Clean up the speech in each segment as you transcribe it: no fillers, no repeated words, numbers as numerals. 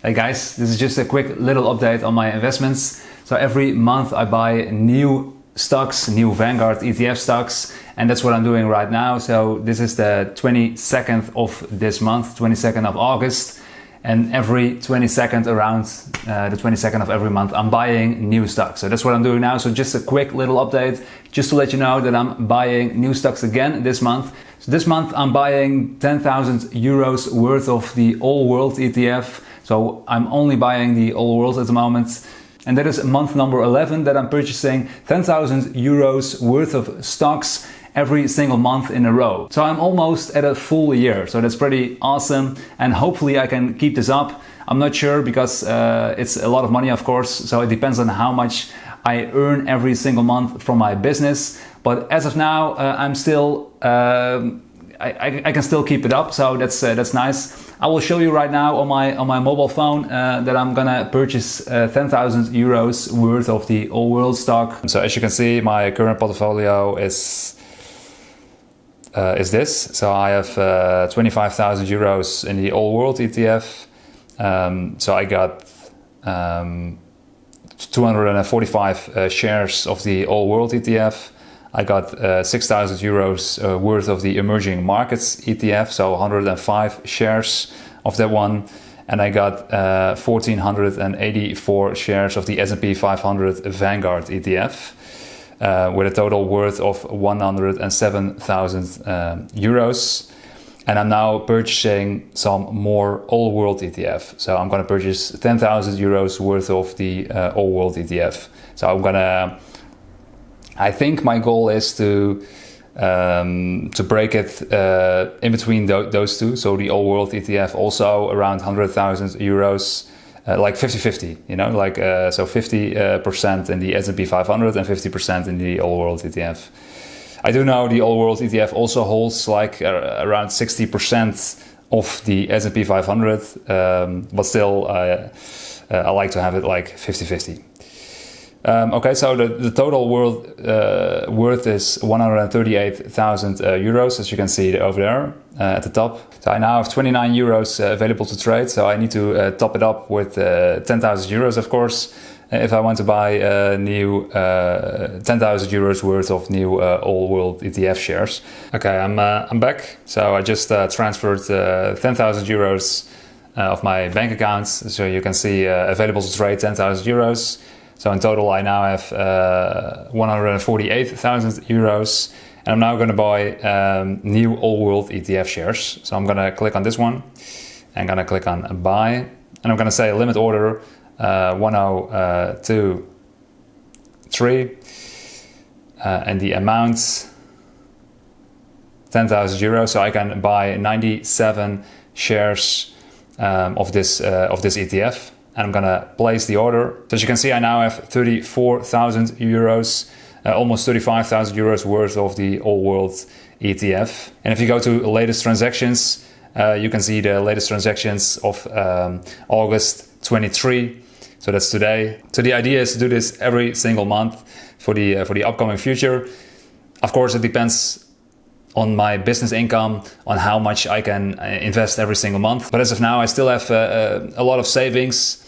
Hey guys, this is just a quick little update on my investments. So every month I buy new stocks, new Vanguard ETF stocks, and that's what I'm doing right now. So this is the 22nd of this month, 22nd of August, and every 22nd around the 22nd of every month I'm buying new stocks. So that's what I'm doing now. So just a quick little update just to let you know that I'm buying new stocks again this month. So this month I'm buying 10,000 euros worth of the All World ETF. So I'm only buying the All World at the moment. And that is month number 11 that I'm purchasing 10,000 euros worth of stocks every single month in a row. So I'm almost at a full year. So that's pretty awesome. And hopefully I can keep this up. I'm not sure because it's a lot of money, of course. So it depends on how much I earn every single month from my business. But as of now, I'm still, I can still keep it up. So that's nice. I will show you right now on my mobile phone that I'm gonna purchase 10,000 euros worth of the All World stock. So as you can see, my current portfolio is this. So I have 25,000 euros in the All World ETF. So I got 245 shares of the All World ETF. I got 6,000 euros worth of the Emerging Markets ETF, so 105 shares of that one. And I got 1,484 shares of the S&P 500 Vanguard ETF with a total worth of 107,000 euros. And I'm now purchasing some more All World ETF. So I'm going to purchase 10,000 euros worth of the All World ETF. So I think my goal is to break it in between those two. So the All World ETF also around 100,000 euros, like 50-50, you know, like so 50% in the S&P 500 and 50% in the All World ETF. I do know the All World ETF also holds like around 60% of the S&P 500, but still I like to have it like 50-50. Okay, so the total worth is 138,000 euros, as you can see over there at the top. So I now have 29 euros available to trade, so I need to top it up with 10,000 euros, of course, if I want to buy new 10,000 euros worth of new All World ETF shares. Okay, I'm back. So I just transferred 10,000 euros of my bank accounts, so you can see available to trade 10,000 euros. So in total, I now have 148,000 euros, and I'm now going to buy new All World ETF shares. So I'm going to click on this one, and I'm going to click on buy, and I'm going to say limit order 1023, and the amount 10,000 euros. So I can buy 97 shares of this ETF. And I'm gonna place the order. So as you can see, I now have 34,000 euros, almost 35,000 euros worth of the All World ETF. And if you go to latest transactions, you can see the latest transactions of August 23. So that's today. So the idea is to do this every single month for the upcoming future. Of course, it depends on my business income, on how much I can invest every single month. But as of now, I still have a lot of savings.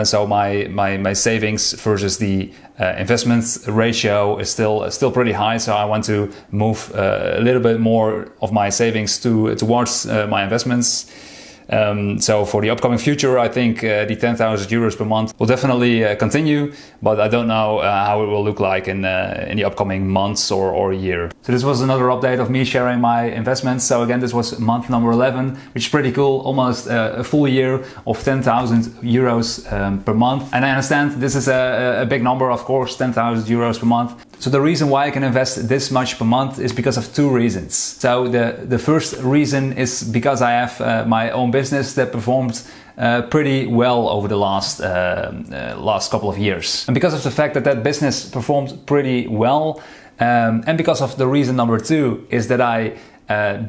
So my savings versus the investment ratio is still pretty high. So I want to move a little bit more of my savings towards my investments. So for the upcoming future, I think the 10,000 euros per month will definitely continue, but I don't know how it will look like in the upcoming months or year. So this was another update of me sharing my investments. So again, this was month number 11, which is pretty cool. Almost a full year of 10,000 euros per month. And I understand this is a big number, of course, 10,000 euros per month. So the reason why I can invest this much per month is because of two reasons. So the first reason is because I have my own business that performed pretty well over the last couple of years. And because of the fact that business performed pretty well, and because of the reason number two is that I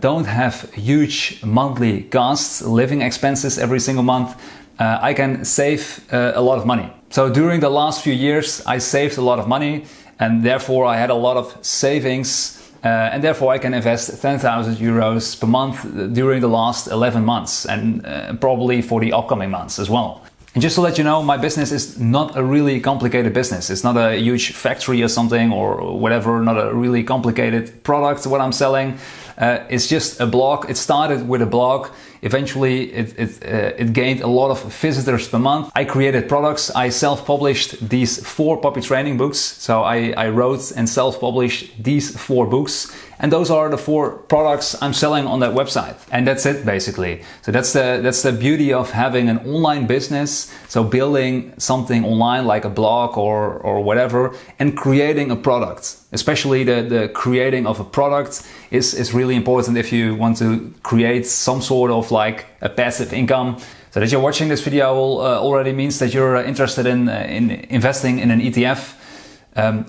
don't have huge monthly costs, living expenses every single month, I can save a lot of money. So during the last few years, I saved a lot of money, and therefore I had a lot of savings and therefore I can invest 10,000 euros per month during the last 11 months and probably for the upcoming months as well. And just to let you know, my business is not a really complicated business. It's not a huge factory or something or whatever, not a really complicated product what I'm selling. It's just a blog. It started with a blog. Eventually it gained a lot of visitors per month. I created products. I self-published these 4 puppy training books. So I wrote and self-published these 4 books. And those are the 4 products I'm selling on that website. And that's it basically. So that's the beauty of having an online business. So building something online like a blog or whatever and creating a product. Especially the creating of a product is really important if you want to create some sort of like a passive income. So that you're watching this video already means that you're interested in investing in an ETF.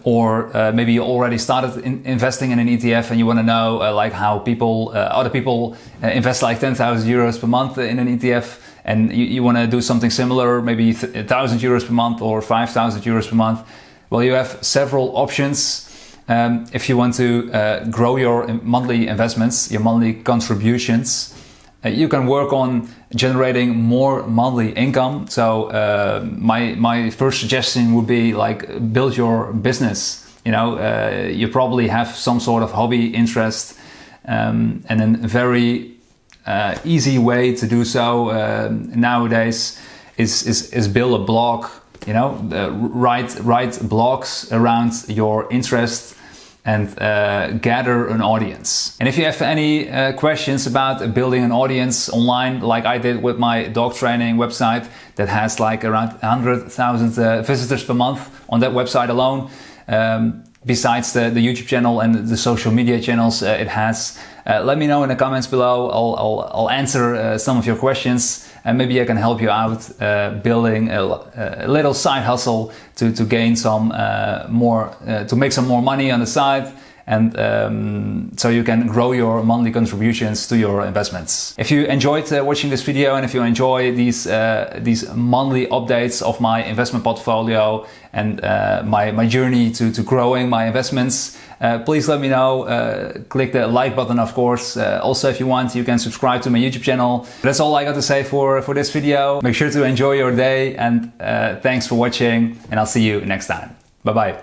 Or maybe you already started investing in an ETF and you want to know like how other people invest like 10,000 euros per month in an ETF, and you want to do something similar, maybe 1,000 euros per month or 5,000 euros per month. Well, you have several options. If you want to grow your monthly investments, your monthly contributions, you can work on generating more monthly income. So my first suggestion would be like build your business. You know, you probably have some sort of hobby interest, and a very easy way to do so nowadays is build a blog. You know, write blogs around your interest and gather an audience. And if you have any questions about building an audience online, like I did with my dog training website that has like around 100,000 visitors per month on that website alone, besides the YouTube channel and the social media channels it has, let me know in the comments below. I'll answer some of your questions. And maybe I can help you out building a little side hustle to gain some to make some more money on the side, and so you can grow your monthly contributions to your investments. If you enjoyed watching this video and if you enjoy these monthly updates of my investment portfolio and my journey to growing my investments, please let me know. Click the like button, of course. Also, if you want, you can subscribe to my YouTube channel. That's all I got to say for this video. Make sure to enjoy your day, and thanks for watching, and I'll see you next time. Bye bye.